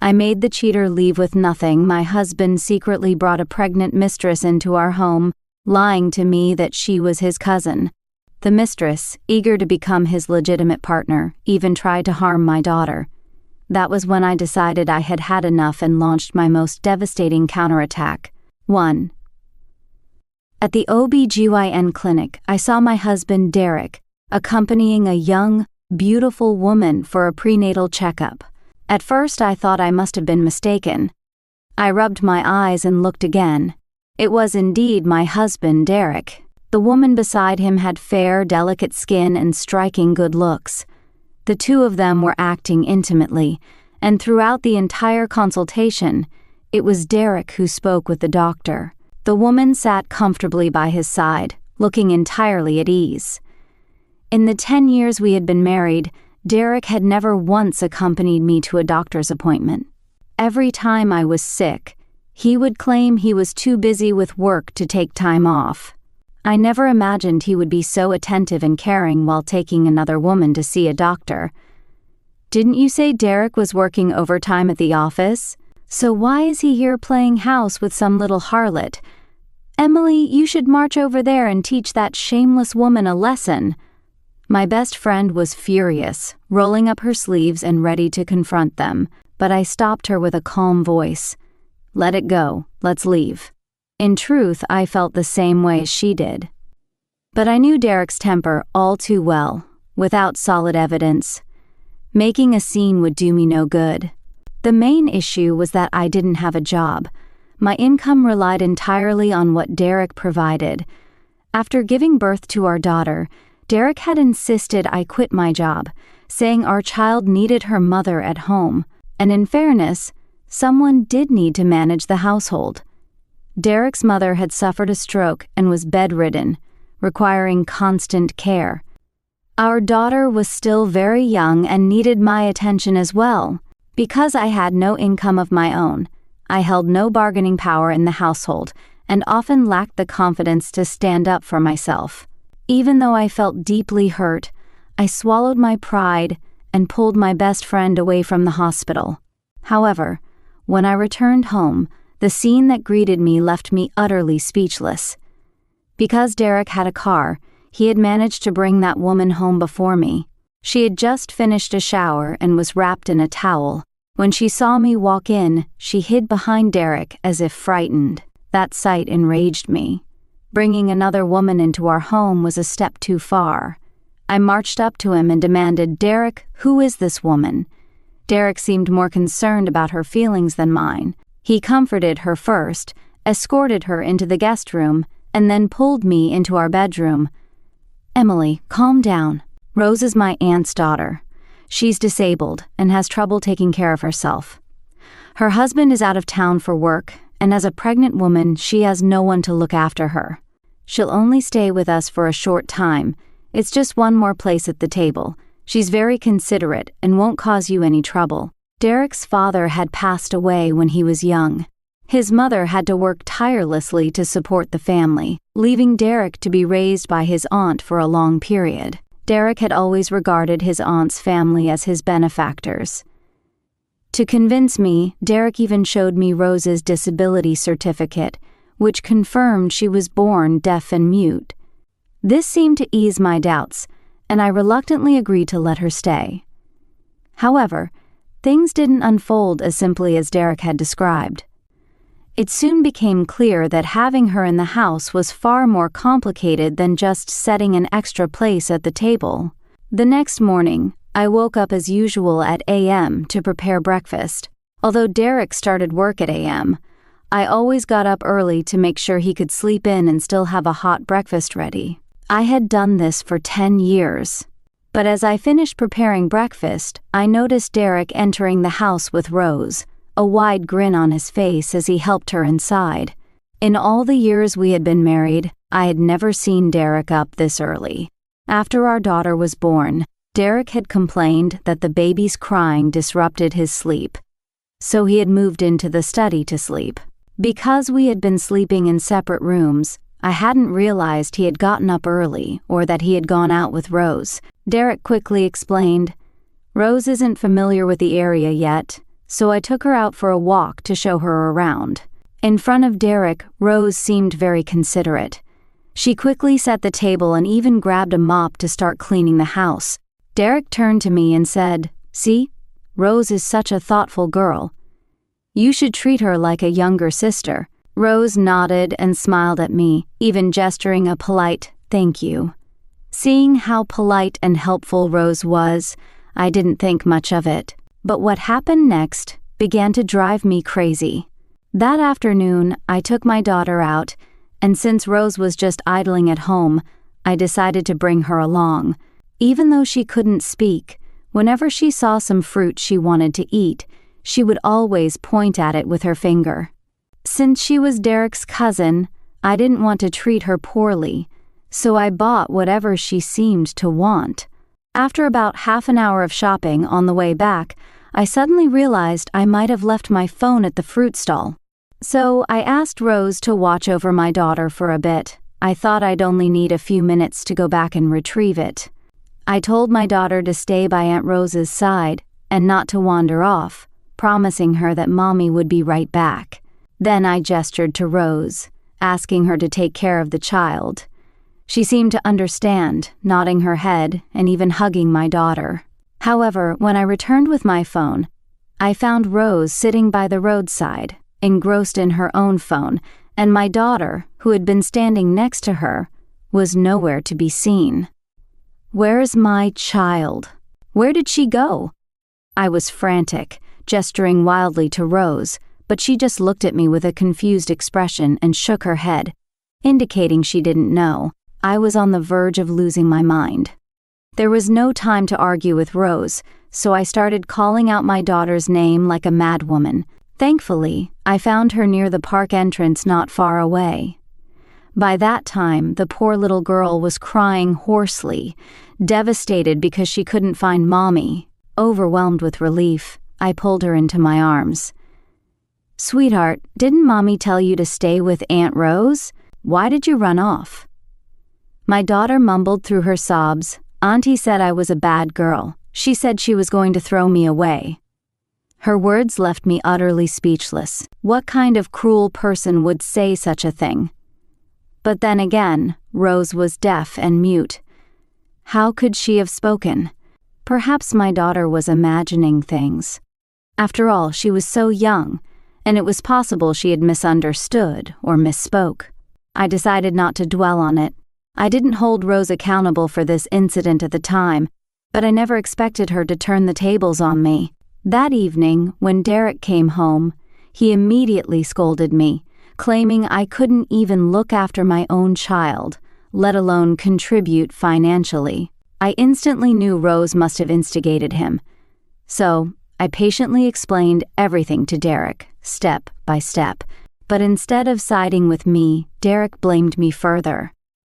I made the cheater leave with nothing. My husband secretly brought a pregnant mistress into our home, lying to me that she was his cousin. The mistress, eager to become his legitimate partner, even tried to harm my daughter. That was when I decided I had had enough and launched my most devastating counterattack. 1. At the OB/GYN clinic, I saw my husband Derek accompanying a young, beautiful woman for a prenatal checkup. At first I thought I must have been mistaken. I rubbed my eyes and looked again. It was indeed my husband Derek. The woman beside him had fair, delicate skin and striking good looks. The two of them were acting intimately, and throughout the entire consultation, it was Derek who spoke with the doctor. The woman sat comfortably by his side, looking entirely at ease. In the 10 years we had been married, Derek had never once accompanied me to a doctor's appointment. Every time I was sick, he would claim he was too busy with work to take time off. I never imagined he would be so attentive and caring while taking another woman to see a doctor. Didn't you say Derek was working overtime at the office? So why is he here playing house with some little harlot? Emily, you should march over there and teach that shameless woman a lesson. My best friend was furious, rolling up her sleeves and ready to confront them, but I stopped her with a calm voice. Let it go, let's leave. In truth, I felt the same way as she did. But I knew Derek's temper all too well, without solid evidence. Making a scene would do me no good. The main issue was that I didn't have a job. My income relied entirely on what Derek provided. After giving birth to our daughter, Derek had insisted I quit my job, saying our child needed her mother at home, and in fairness, someone did need to manage the household. Derek's mother had suffered a stroke and was bedridden, requiring constant care. Our daughter was still very young and needed my attention as well. Because I had no income of my own, I held no bargaining power in the household and often lacked the confidence to stand up for myself. Even though I felt deeply hurt, I swallowed my pride and pulled my best friend away from the hospital. However, when I returned home, the scene that greeted me left me utterly speechless. Because Derek had a car, he had managed to bring that woman home before me. She had just finished a shower and was wrapped in a towel. When she saw me walk in, she hid behind Derek as if frightened. That sight enraged me. Bringing another woman into our home was a step too far. I marched up to him and demanded, "Derek, who is this woman?" Derek seemed more concerned about her feelings than mine. He comforted her first, escorted her into the guest room, and then pulled me into our bedroom. "Emily, calm down. Rose is my aunt's daughter. She's disabled and has trouble taking care of herself. Her husband is out of town for work, and as a pregnant woman, she has no one to look after her. She'll only stay with us for a short time. It's just one more place at the table. She's very considerate and won't cause you any trouble." Derek's father had passed away when he was young. His mother had to work tirelessly to support the family, leaving Derek to be raised by his aunt for a long period. Derek had always regarded his aunt's family as his benefactors. To convince me, Derek even showed me Rose's disability certificate, which confirmed she was born deaf and mute. This seemed to ease my doubts, and I reluctantly agreed to let her stay. However, things didn't unfold as simply as Derek had described. It soon became clear that having her in the house was far more complicated than just setting an extra place at the table. The next morning, I woke up as usual at a.m. to prepare breakfast. Although Derek started work at a.m., I always got up early to make sure he could sleep in and still have a hot breakfast ready. I had done this for 10 years. But as I finished preparing breakfast, I noticed Derek entering the house with Rose, a wide grin on his face as he helped her inside. In all the years we had been married, I had never seen Derek up this early. After our daughter was born, Derek had complained that the baby's crying disrupted his sleep, so he had moved into the study to sleep. Because we had been sleeping in separate rooms, I hadn't realized he had gotten up early or that he had gone out with Rose. Derek quickly explained, "Rose isn't familiar with the area yet. so I took her out for a walk to show her around. In front of Derek, Rose seemed very considerate. She quickly set the table and even grabbed a mop to start cleaning the house. Derek turned to me and said, "See, Rose is such a thoughtful girl. You should treat her like a younger sister." Rose nodded and smiled at me, even gesturing a polite "thank you." Seeing how polite and helpful Rose was, I didn't think much of it. But what happened next began to drive me crazy. That afternoon, I took my daughter out, and since Rose was just idling at home, I decided to bring her along. Even though she couldn't speak, whenever she saw some fruit she wanted to eat, she would always point at it with her finger. Since she was Derek's cousin, I didn't want to treat her poorly, so I bought whatever she seemed to want. After about half an hour of shopping on the way back, I suddenly realized I might have left my phone at the fruit stall. So I asked Rose to watch over my daughter for a bit. I thought I'd only need a few minutes to go back and retrieve it. I told my daughter to stay by Aunt Rose's side and not to wander off, promising her that Mommy would be right back. Then I gestured to Rose, asking her to take care of the child. She seemed to understand, nodding her head and even hugging my daughter. However, when I returned with my phone, I found Rose sitting by the roadside, engrossed in her own phone, and my daughter, who had been standing next to her, was nowhere to be seen. Where's my child? Where did she go? I was frantic, gesturing wildly to Rose, but she just looked at me with a confused expression and shook her head, indicating she didn't know. I was on the verge of losing my mind. There was no time to argue with Rose, so I started calling out my daughter's name like a madwoman. Thankfully, I found her near the park entrance not far away. By that time, the poor little girl was crying hoarsely, devastated because she couldn't find Mommy. Overwhelmed with relief, I pulled her into my arms. "Sweetheart, didn't Mommy tell you to stay with Aunt Rose? Why did you run off?" My daughter mumbled through her sobs. "Auntie said I was a bad girl. She said she was going to throw me away." Her words left me utterly speechless. What kind of cruel person would say such a thing? But then again, Rose was deaf and mute. How could she have spoken? Perhaps my daughter was imagining things. After all, she was so young, and it was possible she had misunderstood or misspoke. I decided not to dwell on it. I didn't hold Rose accountable for this incident at the time, but I never expected her to turn the tables on me. That evening, when Derek came home, he immediately scolded me, claiming I couldn't even look after my own child, let alone contribute financially. I instantly knew Rose must have instigated him. So, I patiently explained everything to Derek, step by step. But instead of siding with me, Derek blamed me further.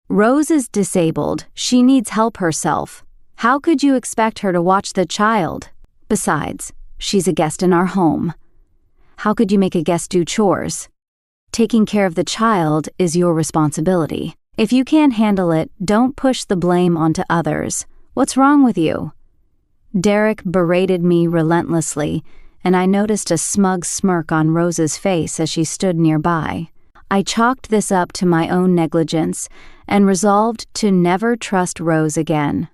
"Rose is disabled. She needs help herself. How could you expect her to watch the child? Besides, she's a guest in our home. How could you make a guest do chores? Taking care of the child is your responsibility. If you can't handle it, don't push the blame onto others. What's wrong with you?" Derek berated me relentlessly, and I noticed a smug smirk on Rose's face as she stood nearby. I chalked this up to my own negligence and resolved to never trust Rose again.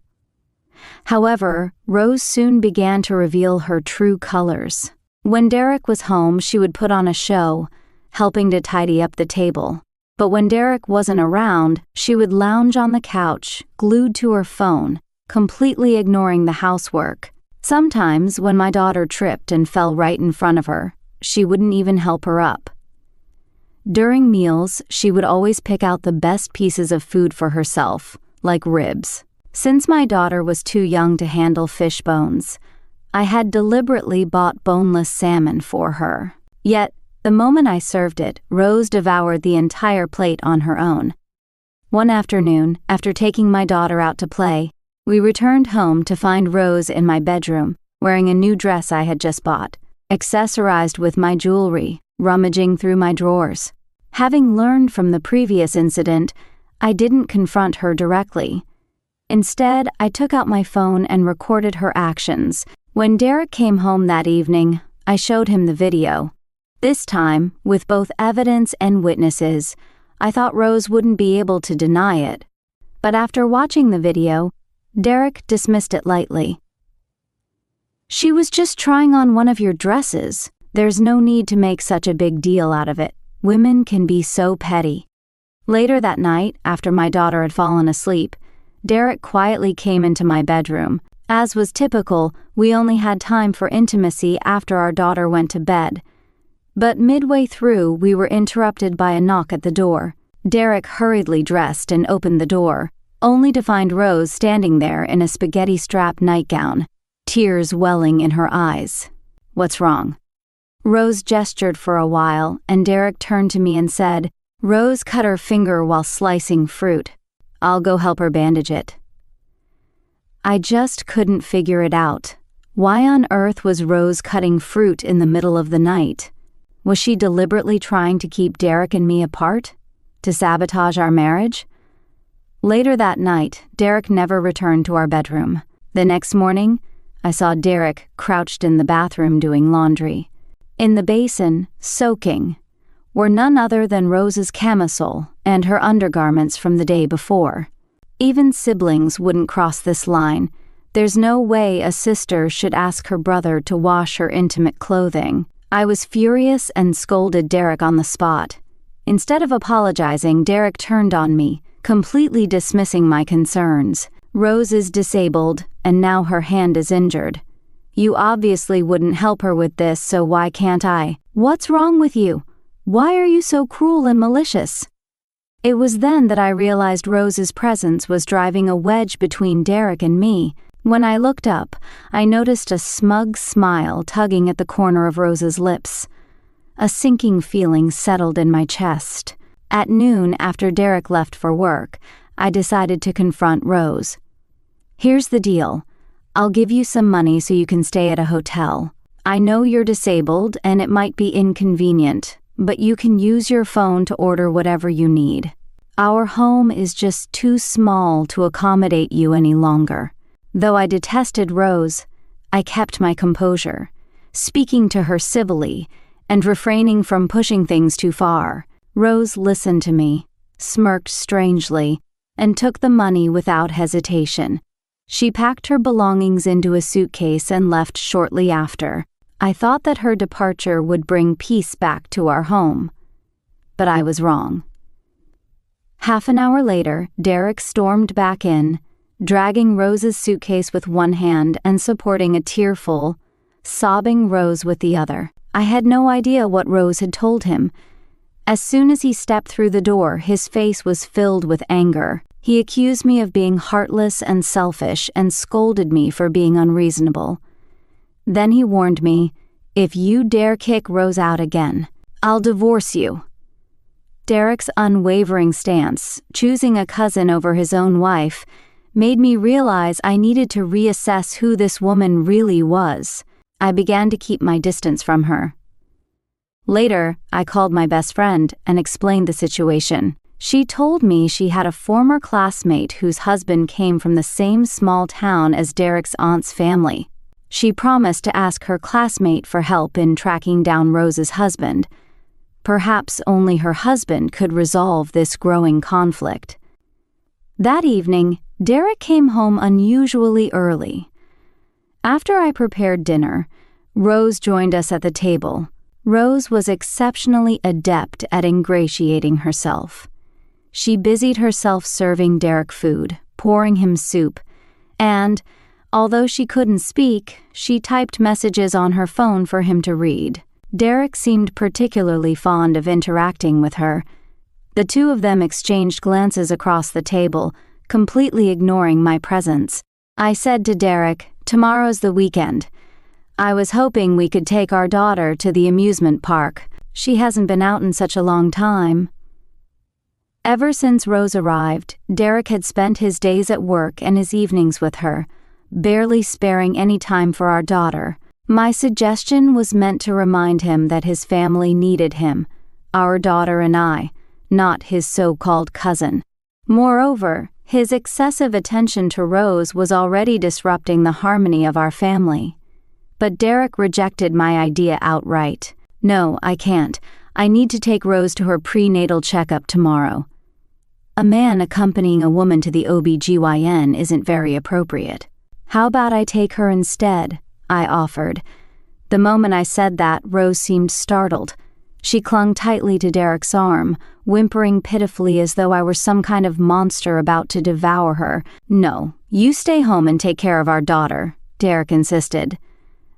However, Rose soon began to reveal her true colors. When Derek was home, she would put on a show, helping to tidy up the table. But when Derek wasn't around, she would lounge on the couch, glued to her phone, completely ignoring the housework. Sometimes, when my daughter tripped and fell right in front of her, she wouldn't even help her up. During meals, she would always pick out the best pieces of food for herself, like ribs. Since my daughter was too young to handle fish bones, I had deliberately bought boneless salmon for her. Yet, the moment I served it, Rose devoured the entire plate on her own. One afternoon, after taking my daughter out to play, we returned home to find Rose in my bedroom, wearing a new dress I had just bought, accessorized with my jewelry, rummaging through my drawers. Having learned from the previous incident, I didn't confront her directly. Instead, I took out my phone and recorded her actions. When Derek came home that evening, I showed him the video. This time, with both evidence and witnesses, I thought Rose wouldn't be able to deny it. But after watching the video, Derek dismissed it lightly. "She was just trying on one of your dresses. There's no need to make such a big deal out of it. Women can be so petty." Later that night, after my daughter had fallen asleep, Derek quietly came into my bedroom. As was typical, we only had time for intimacy after our daughter went to bed. But midway through, we were interrupted by a knock at the door. Derek hurriedly dressed and opened the door, only to find Rose standing there in a spaghetti-strap nightgown, tears welling in her eyes. "What's wrong?" Rose gestured for a while, and Derek turned to me and said, "Rose cut her finger while slicing fruit. I'll go help her bandage it." I just couldn't figure it out. Why on earth was Rose cutting fruit in the middle of the night? Was she deliberately trying to keep Derek and me apart? To sabotage our marriage? Later that night, Derek never returned to our bedroom. The next morning, I saw Derek crouched in the bathroom doing laundry. In the basin, soaking, were none other than Rose's camisole and her undergarments from the day before. Even siblings wouldn't cross this line. There's no way a sister should ask her brother to wash her intimate clothing. I was furious and scolded Derek on the spot. Instead of apologizing, Derek turned on me, completely dismissing my concerns. "Rose is disabled, and now her hand is injured. You obviously wouldn't help her with this, so why can't I? What's wrong with you? Why are you so cruel and malicious?" It was then that I realized Rose's presence was driving a wedge between Derek and me. When I looked up, I noticed a smug smile tugging at the corner of Rose's lips. A sinking feeling settled in my chest. At noon, after Derek left for work, I decided to confront Rose. "Here's the deal. I'll give you some money so you can stay at a hotel. I know you're disabled and it might be inconvenient, but you can use your phone to order whatever you need. Our home is just too small to accommodate you any longer." Though I detested Rose, I kept my composure, speaking to her civilly and refraining from pushing things too far. Rose listened to me, smirked strangely, and took the money without hesitation. She packed her belongings into a suitcase and left shortly after. I thought that her departure would bring peace back to our home, but I was wrong. Half an hour later, Derek stormed back in, dragging Rose's suitcase with one hand and supporting a tearful, sobbing Rose with the other. I had no idea what Rose had told him. As soon as he stepped through the door, his face was filled with anger. He accused me of being heartless and selfish and scolded me for being unreasonable. Then he warned me, "If you dare kick Rose out again, I'll divorce you." Derek's unwavering stance, choosing a cousin over his own wife, made me realize I needed to reassess who this woman really was. I began to keep my distance from her. Later, I called my best friend and explained the situation. She told me she had a former classmate whose husband came from the same small town as Derek's aunt's family. She promised to ask her classmate for help in tracking down Rose's husband. Perhaps only her husband could resolve this growing conflict. That evening, Derek came home unusually early. After I prepared dinner, Rose joined us at the table. Rose was exceptionally adept at ingratiating herself. She busied herself serving Derek food, pouring him soup, and, although she couldn't speak, she typed messages on her phone for him to read. Derek seemed particularly fond of interacting with her. The two of them exchanged glances across the table, completely ignoring my presence. I said to Derek, "Tomorrow's the weekend. I was hoping we could take our daughter to the amusement park. She hasn't been out in such a long time." Ever since Rose arrived, Derek had spent his days at work and his evenings with her, barely sparing any time for our daughter. My suggestion was meant to remind him that his family needed him, our daughter and I, not his so-called cousin. Moreover, his excessive attention to Rose was already disrupting the harmony of our family. But Derek rejected my idea outright. "No, I can't. I need to take Rose to her prenatal checkup tomorrow." A man accompanying a woman to the OB/GYN isn't very appropriate. "How about I take her instead?" I offered. The moment I said that, Rose seemed startled. She clung tightly to Derek's arm, whimpering pitifully as though I were some kind of monster about to devour her. "No, you stay home and take care of our daughter," Derek insisted.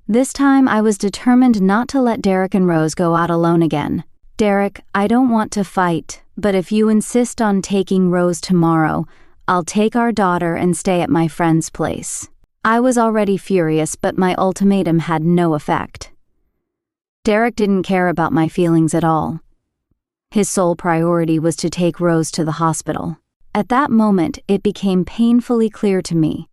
This time I was determined not to let Derek and Rose go out alone again. "Derek, I don't want to fight, but if you insist on taking Rose tomorrow, I'll take our daughter and stay at my friend's place." I was already furious, but my ultimatum had no effect. Derek didn't care about my feelings at all. His sole priority was to take Rose to the hospital. At that moment, it became painfully clear to me.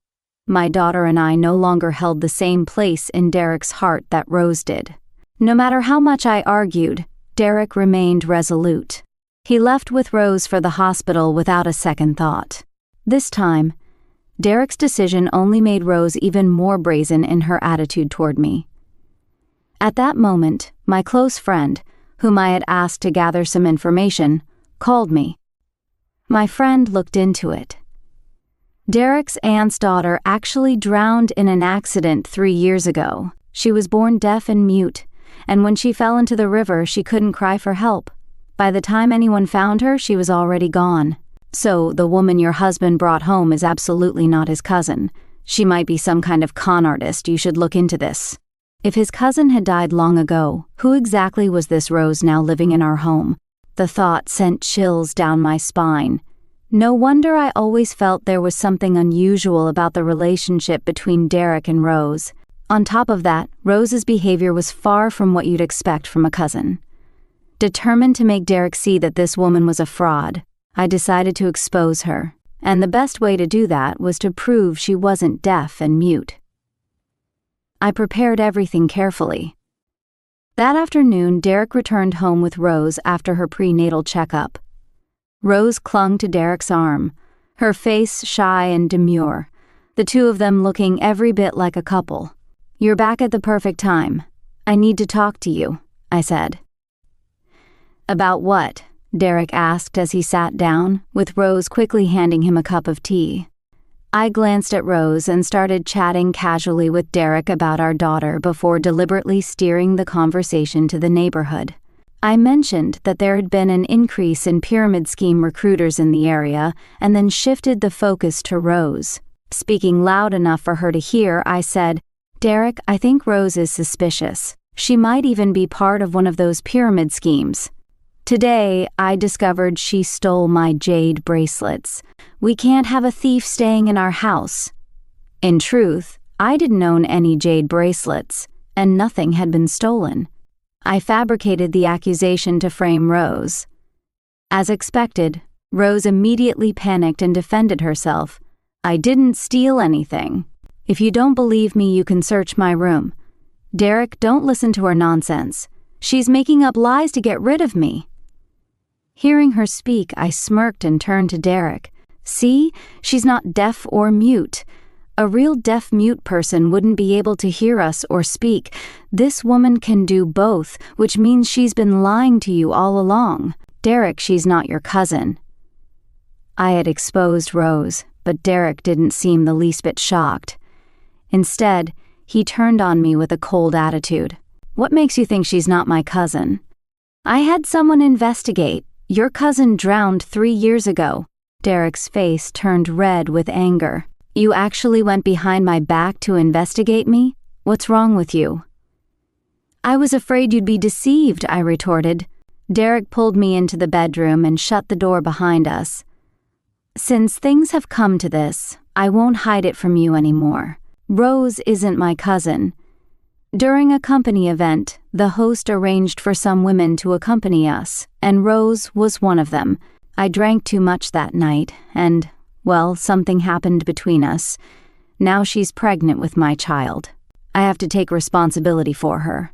My daughter and I no longer held the same place in Derek's heart that Rose did. No matter how much I argued, Derek remained resolute. He left with Rose for the hospital without a second thought. This time, Derek's decision only made Rose even more brazen in her attitude toward me. At that moment, my close friend, whom I had asked to gather some information, called me. My friend looked into it. Derek's aunt's daughter actually drowned in an accident 3 years ago. She was born deaf and mute, and when she fell into the river, she couldn't cry for help. By the time anyone found her, she was already gone. So the woman your husband brought home is absolutely not his cousin. She might be some kind of con artist. You should look into this. If his cousin had died long ago, who exactly was this Rose now living in our home? The thought sent chills down my spine. No wonder I always felt there was something unusual about the relationship between Derek and Rose. On top of that, Rose's behavior was far from what you'd expect from a cousin. Determined to make Derek see that this woman was a fraud, I decided to expose her, and the best way to do that was to prove she wasn't deaf and mute. I prepared everything carefully. That afternoon, Derek returned home with Rose after her prenatal checkup. Rose clung to Derek's arm, her face shy and demure, the two of them looking every bit like a couple. "You're back at the perfect time. I need to talk to you," I said. "About what?" Derek asked as he sat down, with Rose quickly handing him a cup of tea. I glanced at Rose and started chatting casually with Derek about our daughter before deliberately steering the conversation to the neighborhood. I mentioned that there had been an increase in pyramid scheme recruiters in the area and then shifted the focus to Rose. Speaking loud enough for her to hear, I said, "Derek, I think Rose is suspicious. She might even be part of one of those pyramid schemes. Today, I discovered she stole my jade bracelets. We can't have a thief staying in our house." In truth, I didn't own any jade bracelets, and nothing had been stolen. I fabricated the accusation to frame Rose. As expected, Rose immediately panicked and defended herself. "I didn't steal anything. If you don't believe me, you can search my room. Derek, don't listen to her nonsense. She's making up lies to get rid of me." Hearing her speak, I smirked and turned to Derek. "See, she's not deaf or mute. A real deaf-mute person wouldn't be able to hear us or speak. This woman can do both, which means she's been lying to you all along. Derek, she's not your cousin." I had exposed Rose, but Derek didn't seem the least bit shocked. Instead, he turned on me with a cold attitude. "What makes you think she's not my cousin?" "I had someone investigate. Your cousin drowned 3 years ago." Derek's face turned red with anger. "You actually went behind my back to investigate me? What's wrong with you?" "I was afraid you'd be deceived," I retorted. Derek pulled me into the bedroom and shut the door behind us. "Since things have come to this, I won't hide it from you anymore. Rose isn't my cousin. During a company event, the host arranged for some women to accompany us, and Rose was one of them. I drank too much that night, and, well, something happened between us. Now she's pregnant with my child. I have to take responsibility for her."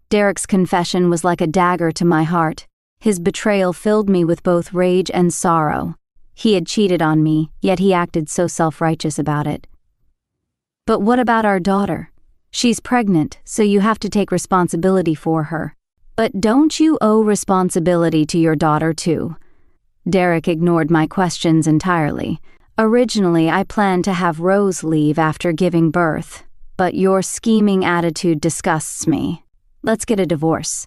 Derek's confession was like a dagger to my heart. His betrayal filled me with both rage and sorrow. He had cheated on me, yet he acted so self-righteous about it. "But what about our daughter? She's pregnant, so you have to take responsibility for her. But don't you owe responsibility to your daughter too? Derek ignored my questions entirely. Originally, I planned to have Rose leave after giving birth, but your scheming attitude disgusts me. Let's get a divorce.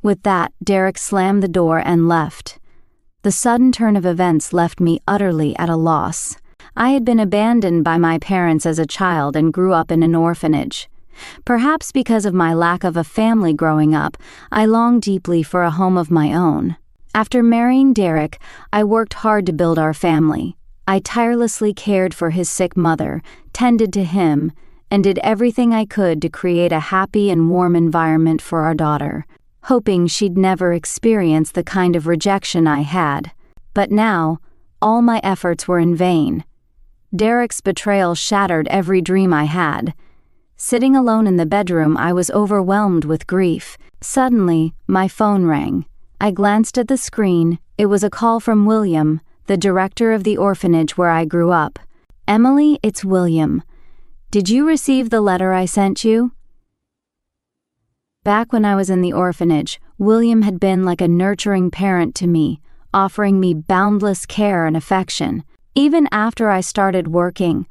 With that, Derek slammed the door and left. The sudden turn of events left me utterly at a loss. I had been abandoned by my parents as a child and grew up in an orphanage. Perhaps because of my lack of a family growing up, I longed deeply for a home of my own. After marrying Derek, I worked hard to build our family. I tirelessly cared for his sick mother, tended to him, and did everything I could to create a happy and warm environment for our daughter, hoping she'd never experience the kind of rejection I had. But now, all my efforts were in vain. Derek's betrayal shattered every dream I had. Sitting alone in the bedroom, I was overwhelmed with grief. Suddenly, my phone rang. I glanced at the screen. It was a call from William, the director of the orphanage where I grew up. "Emily, it's William. Did you receive the letter I sent you?" Back when I was in the orphanage, William had been like a nurturing parent to me, offering me boundless care and affection. Even after I started working,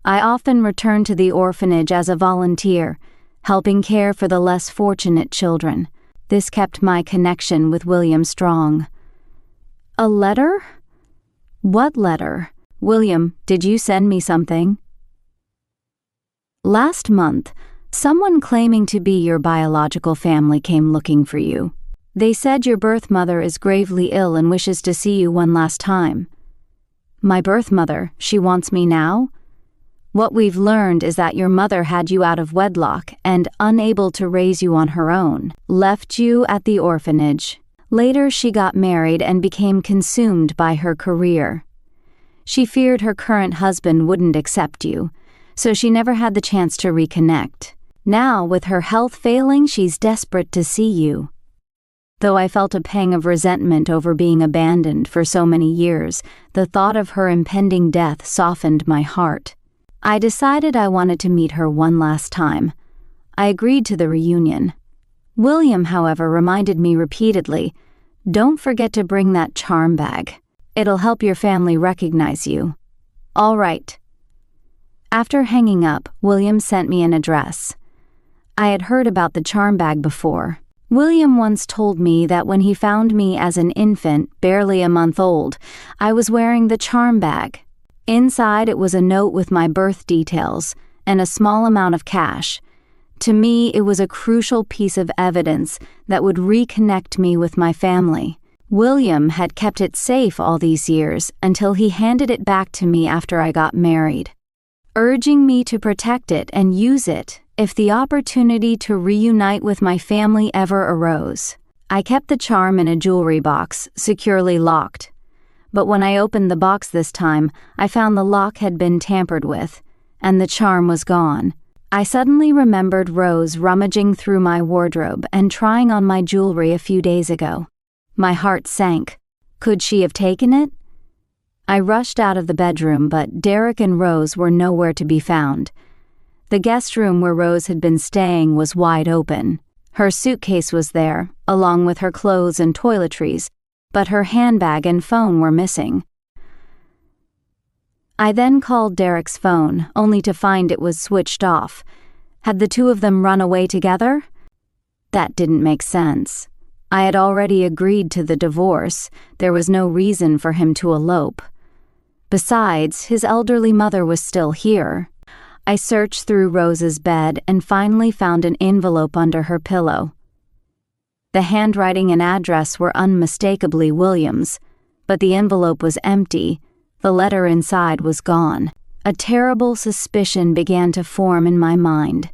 I often returned to the orphanage as a volunteer, helping care for the less fortunate children. This kept my connection with William strong. "A letter? What letter? William, did you send me something?" "Last month, someone claiming to be your biological family came looking for you. They said your birth mother is gravely ill and wishes to see you one last time." "My birth mother? She wants me now?" "What we've learned is that your mother had you out of wedlock and, unable to raise you on her own, left you at the orphanage. Later she got married and became consumed by her career. She feared her current husband wouldn't accept you, so she never had the chance to reconnect. Now, with her health failing, she's desperate to see you." Though I felt a pang of resentment over being abandoned for so many years, the thought of her impending death softened my heart. I decided I wanted to meet her one last time. I agreed to the reunion. William, however, reminded me repeatedly, "Don't forget to bring that charm bag. It'll help your family recognize you." "All right." After hanging up, William sent me an address. I had heard about the charm bag before. William once told me that when he found me as an infant, barely a month old, I was wearing the charm bag. Inside it was a note with my birth details and a small amount of cash. To me, it was a crucial piece of evidence that would reconnect me with my family. William had kept it safe all these years until he handed it back to me after I got married, urging me to protect it and use it if the opportunity to reunite with my family ever arose. I kept the charm in a jewelry box, securely locked. But when I opened the box this time, I found the lock had been tampered with, and the charm was gone. I suddenly remembered Rose rummaging through my wardrobe and trying on my jewelry a few days ago. My heart sank. Could she have taken it? I rushed out of the bedroom, but Derek and Rose were nowhere to be found. The guest room where Rose had been staying was wide open. Her suitcase was there, along with her clothes and toiletries, but her handbag and phone were missing. I then called Derek's phone, only to find it was switched off. Had the two of them run away together? That didn't make sense. I had already agreed to the divorce. There was no reason for him to elope. Besides, his elderly mother was still here. I searched through Rose's bed and finally found an envelope under her pillow. The handwriting and address were unmistakably William's, but the envelope was empty. The letter inside was gone. A terrible suspicion began to form in my mind.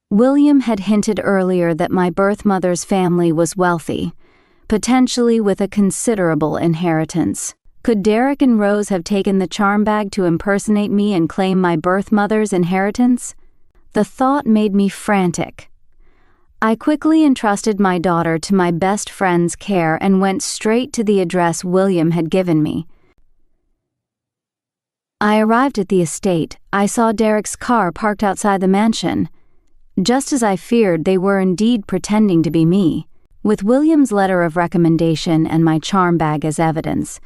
William had hinted earlier that my birth mother's family was wealthy, potentially with a considerable inheritance. Could Derek and Rose have taken the charm bag to impersonate me and claim my birth mother's inheritance? The thought made me frantic. I quickly entrusted my daughter to my best friend's care and went straight to the address William had given me. I arrived at the estate. I saw Derek's car parked outside the mansion. Just as I feared, they were indeed pretending to be me. With William's letter of recommendation and my charm bag as evidence,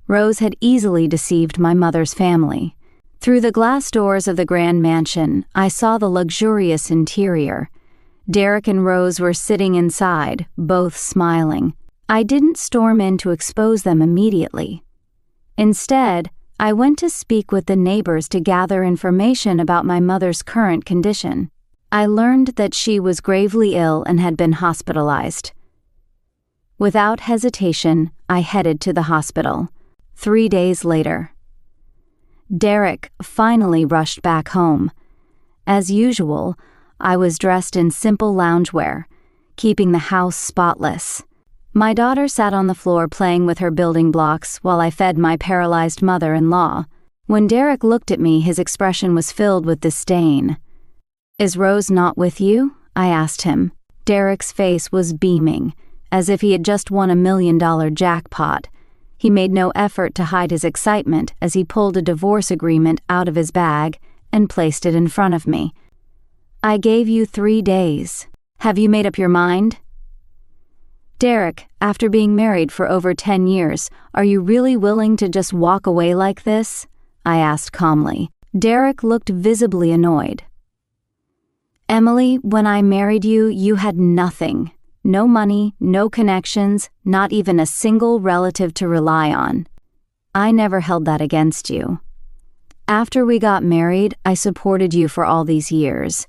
Rose had easily deceived my mother's family. Through the glass doors of the grand mansion, I saw the luxurious interior. Derek and Rose were sitting inside, both smiling. I didn't storm in to expose them immediately. Instead, I went to speak with the neighbors to gather information about my mother's current condition. I learned that she was gravely ill and had been hospitalized. Without hesitation, I headed to the hospital. 3 days later, Derek finally rushed back home. As usual, I was dressed in simple loungewear, keeping the house spotless. My daughter sat on the floor playing with her building blocks while I fed my paralyzed mother-in-law. When Derek looked at me, his expression was filled with disdain. "Is Rose not with you?" I asked him. Derek's face was beaming, as if he had just won $1 million jackpot. He made no effort to hide his excitement as he pulled a divorce agreement out of his bag and placed it in front of me. "I gave you 3 days. Have you made up your mind?" "Derek, after being married for over 10 years, are you really willing to just walk away like this?" I asked calmly. Derek looked visibly annoyed. "Emily, when I married you, you had nothing. No money, no connections, not even a single relative to rely on. I never held that against you. After we got married, I supported you for all these years.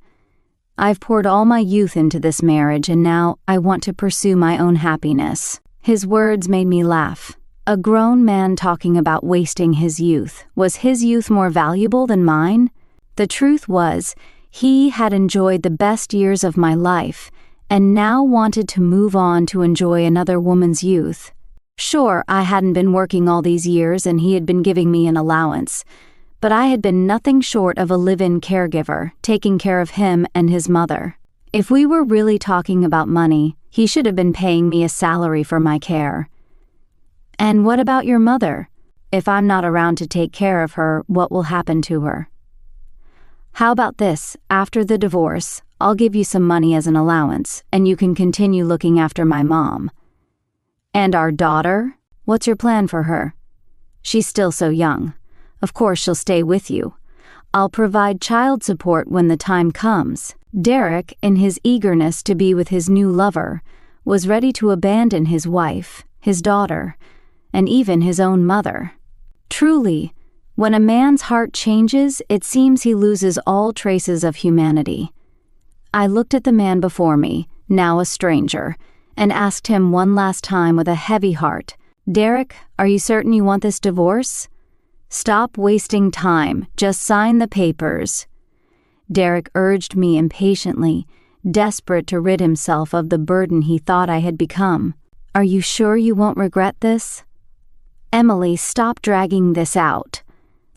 I've poured all my youth into this marriage, and now I want to pursue my own happiness." His words made me laugh. A grown man talking about wasting his youth. Was his youth more valuable than mine? The truth was, he had enjoyed the best years of my life, and now wanted to move on to enjoy another woman's youth. Sure, I hadn't been working all these years and he had been giving me an allowance, but I had been nothing short of a live-in caregiver, taking care of him and his mother. If we were really talking about money, he should have been paying me a salary for my care. "And what about your mother? If I'm not around to take care of her, what will happen to her?" "How about this? After the divorce, I'll give you some money as an allowance, and you can continue looking after my mom." "And our daughter? What's your plan for her?" "She's still so young. Of course she'll stay with you. I'll provide child support when the time comes." Derek, in his eagerness to be with his new lover, was ready to abandon his wife, his daughter, and even his own mother. Truly, when a man's heart changes, it seems he loses all traces of humanity. I looked at the man before me, now a stranger, and asked him one last time with a heavy heart, "Derek, are you certain you want this divorce? Stop wasting time, just sign the papers." Derek urged me impatiently, desperate to rid himself of the burden he thought I had become. "Are you sure you won't regret this?" "Emily, stop dragging this out.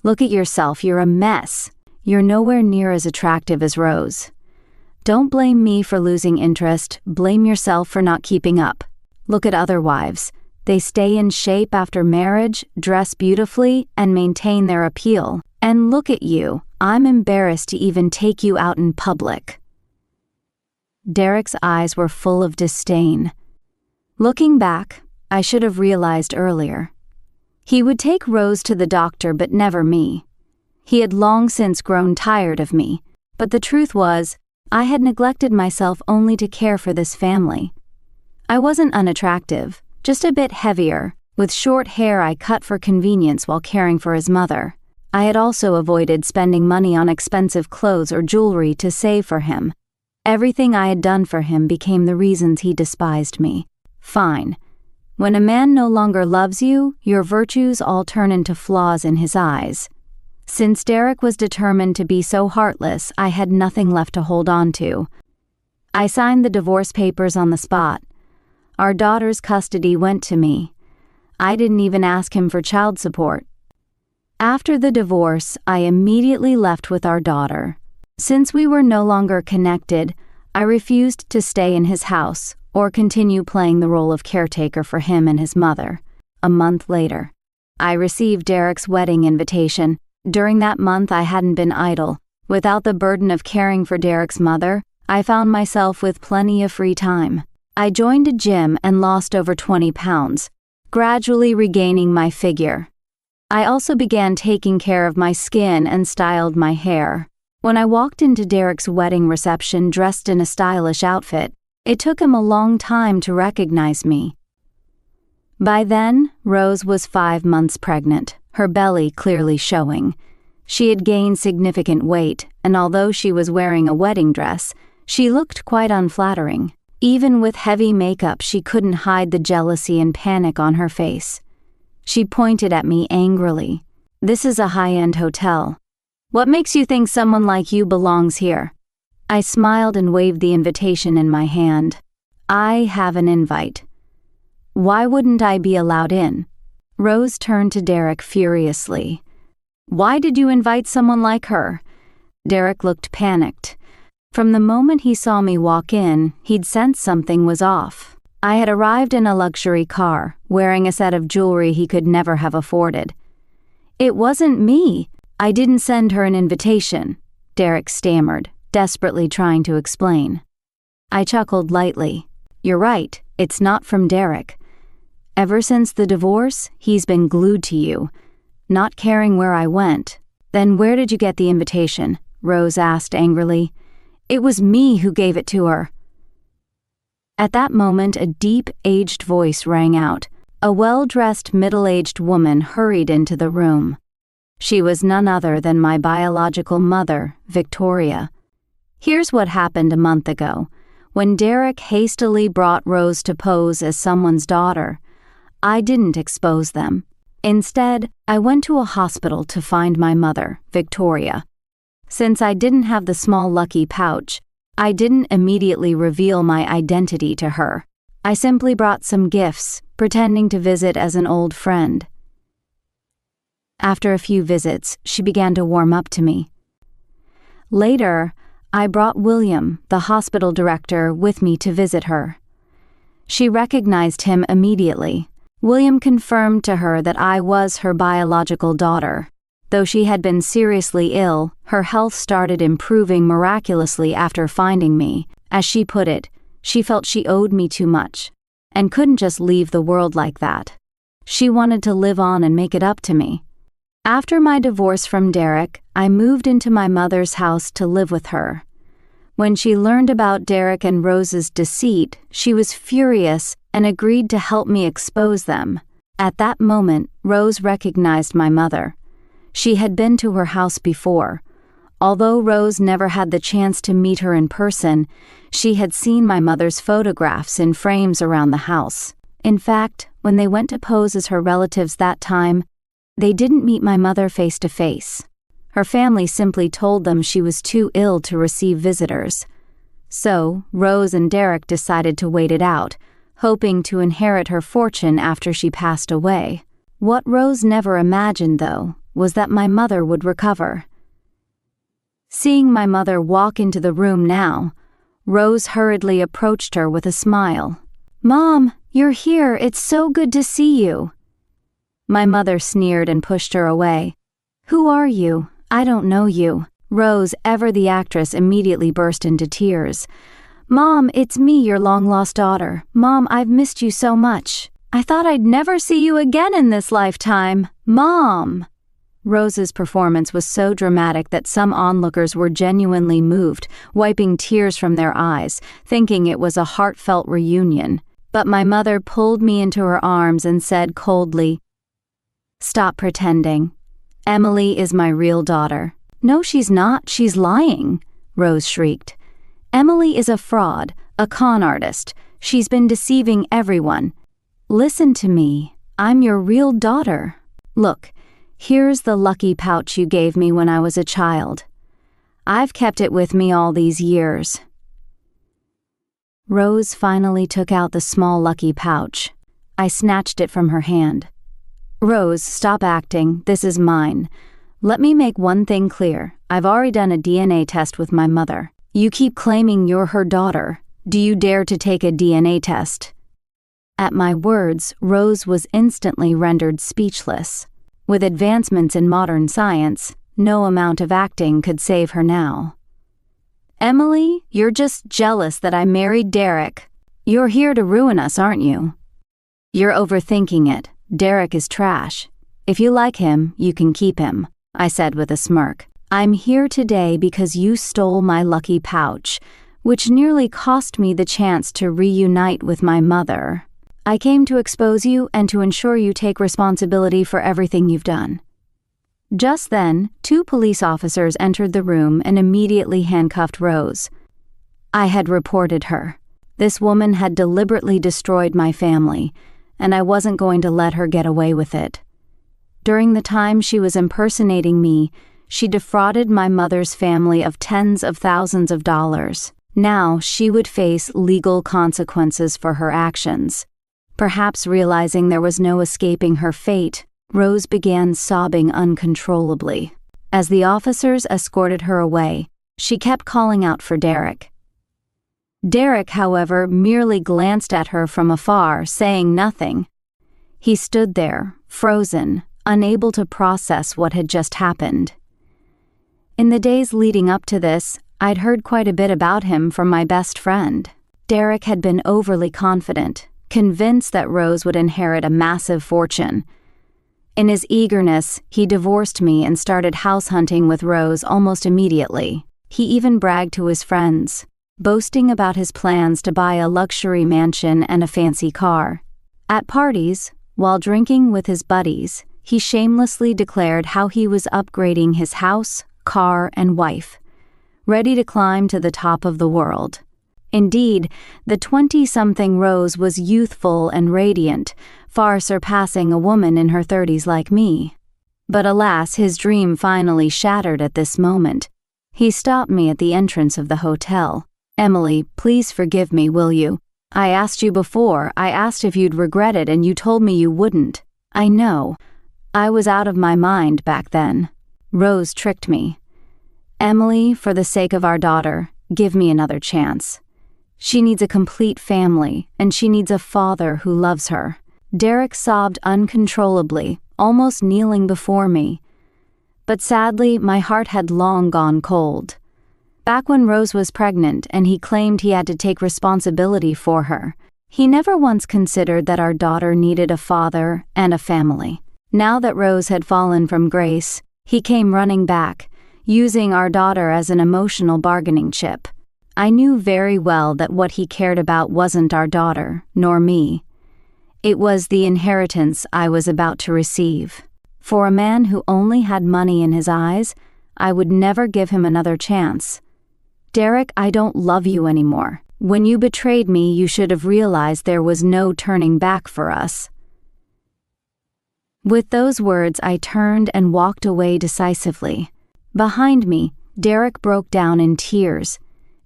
Look at yourself, you're a mess. You're nowhere near as attractive as Rose. Don't blame me for losing interest, blame yourself for not keeping up. Look at other wives. They stay in shape after marriage, dress beautifully, and maintain their appeal. And look at you, I'm embarrassed to even take you out in public." Derek's eyes were full of disdain. Looking back, I should have realized earlier. He would take Rose to the doctor, but never me. He had long since grown tired of me, but the truth was, I had neglected myself only to care for this family. I wasn't unattractive, just a bit heavier, with short hair I cut for convenience while caring for his mother. I had also avoided spending money on expensive clothes or jewelry to save for him. Everything I had done for him became the reasons he despised me. Fine. When a man no longer loves you, your virtues all turn into flaws in his eyes. Since Derek was determined to be so heartless, I had nothing left to hold on to. I signed the divorce papers on the spot. Our daughter's custody went to me. I didn't even ask him for child support. After the divorce, I immediately left with our daughter. Since we were no longer connected, I refused to stay in his house or continue playing the role of caretaker for him and his mother. A month later, I received Derek's wedding invitation. During that month, I hadn't been idle. Without the burden of caring for Derek's mother, I found myself with plenty of free time. I joined a gym and lost over 20 pounds, gradually regaining my figure. I also began taking care of my skin and styled my hair. When I walked into Derek's wedding reception dressed in a stylish outfit, it took him a long time to recognize me. By then, Rose was 5 months pregnant, her belly clearly showing. She had gained significant weight, and although she was wearing a wedding dress, she looked quite unflattering. Even with heavy makeup, she couldn't hide the jealousy and panic on her face. She pointed at me angrily. "This is a high-end hotel. What makes you think someone like you belongs here?" I smiled and waved the invitation in my hand. "I have an invite. Why wouldn't I be allowed in?" Rose turned to Derek furiously. "Why did you invite someone like her?" Derek looked panicked. From the moment he saw me walk in, he'd sensed something was off. I had arrived in a luxury car, wearing a set of jewelry he could never have afforded. "It wasn't me. I didn't send her an invitation," Derek stammered, desperately trying to explain. I chuckled lightly. "You're right, it's not from Derek. Ever since the divorce, he's been glued to you, not caring where I went." "Then where did you get the invitation?" Rose asked angrily. "It was me who gave it to her." At that moment, a deep, aged voice rang out. A well-dressed, middle-aged woman hurried into the room. She was none other than my biological mother, Victoria. Here's what happened a month ago. When Derek hastily brought Rose to pose as someone's daughter, I didn't expose them. Instead, I went to a hospital to find my mother, Victoria. Since I didn't have the small lucky pouch, I didn't immediately reveal my identity to her. I simply brought some gifts, pretending to visit as an old friend. After a few visits, she began to warm up to me. Later, I brought William, the hospital director, with me to visit her. She recognized him immediately. William confirmed to her that I was her biological daughter. Though she had been seriously ill, her health started improving miraculously after finding me. As she put it, she felt she owed me too much, and couldn't just leave the world like that. She wanted to live on and make it up to me. After my divorce from Derek, I moved into my mother's house to live with her. When she learned about Derek and Rose's deceit, she was furious and agreed to help me expose them. At that moment, Rose recognized my mother. She had been to her house before. Although Rose never had the chance to meet her in person, she had seen my mother's photographs in frames around the house. In fact, when they went to pose as her relatives that time, they didn't meet my mother face to face. Her family simply told them she was too ill to receive visitors. So, Rose and Derek decided to wait it out, hoping to inherit her fortune after she passed away. What Rose never imagined, though, was that my mother would recover. Seeing my mother walk into the room now, Rose hurriedly approached her with a smile. "Mom, you're here. It's so good to see you." My mother sneered and pushed her away. "Who are you? I don't know you." Rose, ever the actress, immediately burst into tears. "Mom, it's me, your long-lost daughter. Mom, I've missed you so much. I thought I'd never see you again in this lifetime. Mom!" Rose's performance was so dramatic that some onlookers were genuinely moved, wiping tears from their eyes, thinking it was a heartfelt reunion. But my mother pulled me into her arms and said coldly, "Stop pretending. Emily is my real daughter." "No, she's not. She's lying," Rose shrieked. "Emily is a fraud, a con artist. She's been deceiving everyone. Listen to me. I'm your real daughter. Look, here's the lucky pouch you gave me when I was a child. I've kept it with me all these years." Rose finally took out the small lucky pouch. I snatched it from her hand. "Rose, stop acting. This is mine. Let me make one thing clear. I've already done a DNA test with my mother. You keep claiming you're her daughter. Do you dare to take a DNA test?" At my words, Rose was instantly rendered speechless. With advancements in modern science, no amount of acting could save her now. "Emily, you're just jealous that I married Derek. You're here to ruin us, aren't you?" "You're overthinking it. Derek is trash. If you like him, you can keep him," I said with a smirk. "I'm here today because you stole my lucky pouch, which nearly cost me the chance to reunite with my mother. I came to expose you and to ensure you take responsibility for everything you've done." Just then, 2 police officers entered the room and immediately handcuffed Rose. I had reported her. This woman had deliberately destroyed my family, and I wasn't going to let her get away with it. During the time she was impersonating me, she defrauded my mother's family of tens of thousands of dollars. Now she would face legal consequences for her actions. Perhaps realizing there was no escaping her fate, Rose began sobbing uncontrollably. As the officers escorted her away, she kept calling out for Derek. Derek, however, merely glanced at her from afar, saying nothing. He stood there, frozen, unable to process what had just happened. In the days leading up to this, I'd heard quite a bit about him from my best friend. Derek had been overly confident, convinced that Rose would inherit a massive fortune. In his eagerness, he divorced me and started house hunting with Rose almost immediately. He even bragged to his friends, boasting about his plans to buy a luxury mansion and a fancy car. At parties, while drinking with his buddies, he shamelessly declared how he was upgrading his house, car, and wife, ready to climb to the top of the world. Indeed, the 20-something Rose was youthful and radiant, far surpassing a woman in her 30s like me. But alas, his dream finally shattered at this moment. He stopped me at the entrance of the hotel. "Emily, please forgive me, will you? I asked you before. I asked if you'd regret it and you told me you wouldn't. I know. I was out of my mind back then. Rose tricked me. Emily, for the sake of our daughter, give me another chance. She needs a complete family, and she needs a father who loves her." Derek sobbed uncontrollably, almost kneeling before me. But sadly, my heart had long gone cold. Back when Rose was pregnant and he claimed he had to take responsibility for her, he never once considered that our daughter needed a father and a family. Now that Rose had fallen from grace, he came running back, using our daughter as an emotional bargaining chip. I knew very well that what he cared about wasn't our daughter, nor me. It was the inheritance I was about to receive. For a man who only had money in his eyes, I would never give him another chance. "Derek, I don't love you anymore. When you betrayed me, you should have realized there was no turning back for us." With those words, I turned and walked away decisively. Behind me, Derek broke down in tears.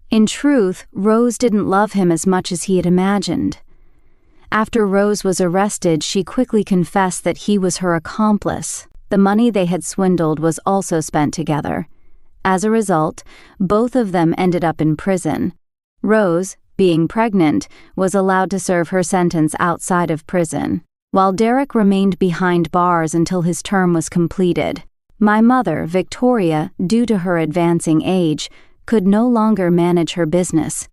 In truth, Rose didn't love him as much as he had imagined. After Rose was arrested, she quickly confessed that he was her accomplice. The money they had swindled was also spent together. As a result, both of them ended up in prison. Rose, being pregnant, was allowed to serve her sentence outside of prison, while Derek remained behind bars until his term was completed. My mother, Victoria, due to her advancing age, could no longer manage her business.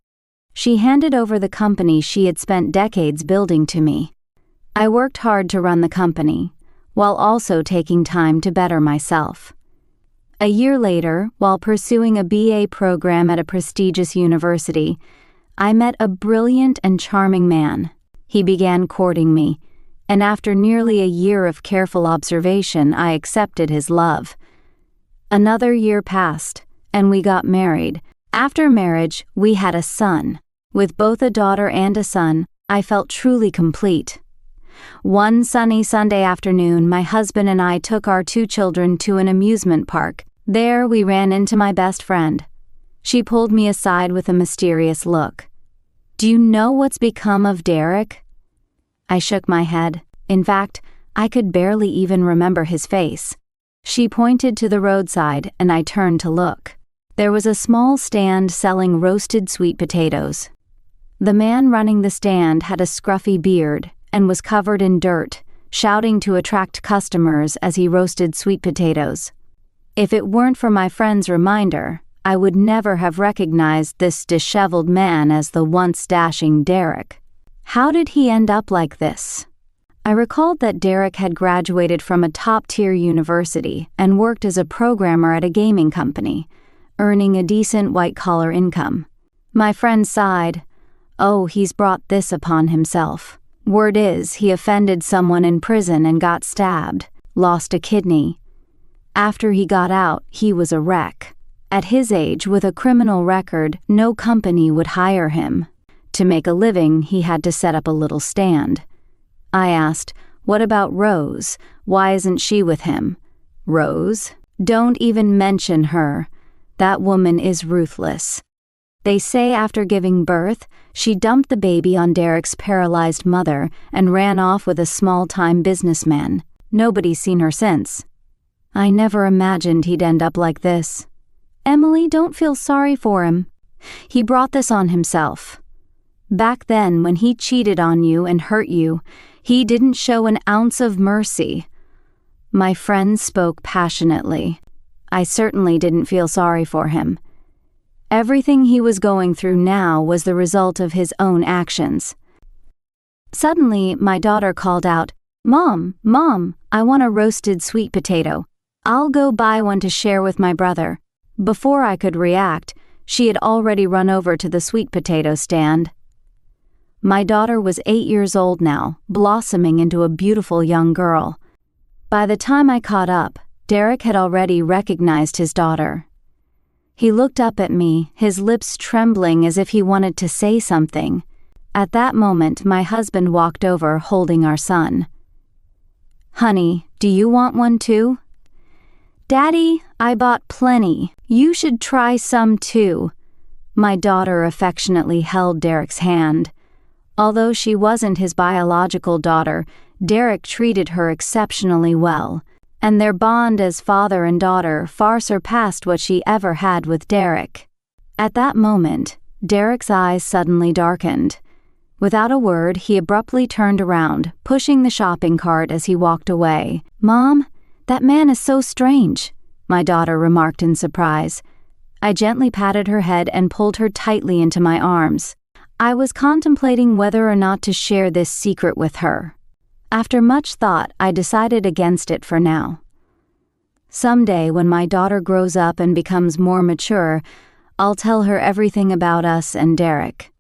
She handed over the company she had spent decades building to me. I worked hard to run the company, while also taking time to better myself. A year later, while pursuing a BA program at a prestigious university, I met a brilliant and charming man. He began courting me, and after nearly a year of careful observation, I accepted his love. Another year passed, and we got married. After marriage, we had a son. With both a daughter and a son, I felt truly complete. One sunny Sunday afternoon, my husband and I took our 2 children to an amusement park. There, we ran into my best friend. She pulled me aside with a mysterious look. "Do you know what's become of Derek?" I shook my head. In fact, I could barely even remember his face. She pointed to the roadside, and I turned to look. There was a small stand selling roasted sweet potatoes. The man running the stand had a scruffy beard and was covered in dirt, shouting to attract customers as he roasted sweet potatoes. If it weren't for my friend's reminder, I would never have recognized this disheveled man as the once dashing Derek. How did he end up like this? I recalled that Derek had graduated from a top-tier university and worked as a programmer at a gaming company, earning a decent white-collar income. My friend sighed. Oh, he's brought this upon himself. Word is, he offended someone in prison and got stabbed, lost a kidney. After he got out, he was a wreck. At his age, with a criminal record, no company would hire him. To make a living, he had to set up a little stand. I asked, what about Rose? Why isn't she with him? Rose? Don't even mention her. That woman is ruthless. They say after giving birth, she dumped the baby on Derek's paralyzed mother and ran off with a small-time businessman. Nobody's seen her since. I never imagined he'd end up like this. Emily, don't feel sorry for him. He brought this on himself. Back then, when he cheated on you and hurt you, he didn't show an ounce of mercy. My friend spoke passionately. I certainly didn't feel sorry for him. Everything he was going through now was the result of his own actions. Suddenly, my daughter called out, Mom, I want a roasted sweet potato. I'll go buy one to share with my brother. Before I could react, she had already run over to the sweet potato stand. My daughter was 8 years old now, blossoming into a beautiful young girl. By the time I caught up, Derek had already recognized his daughter. He looked up at me, his lips trembling as if he wanted to say something. At that moment, my husband walked over, holding our son. Honey, do you want one too? Daddy, I bought plenty. You should try some too. My daughter affectionately held Derek's hand. Although she wasn't his biological daughter, Derek treated her exceptionally well, and their bond as father and daughter far surpassed what she ever had with Derek. At that moment, Derek's eyes suddenly darkened. Without a word, he abruptly turned around, pushing the shopping cart as he walked away. Mom, that man is so strange, my daughter remarked in surprise. I gently patted her head and pulled her tightly into my arms. I was contemplating whether or not to share this secret with her. After much thought, I decided against it for now. Someday, when my daughter grows up and becomes more mature, I'll tell her everything about us and Derek.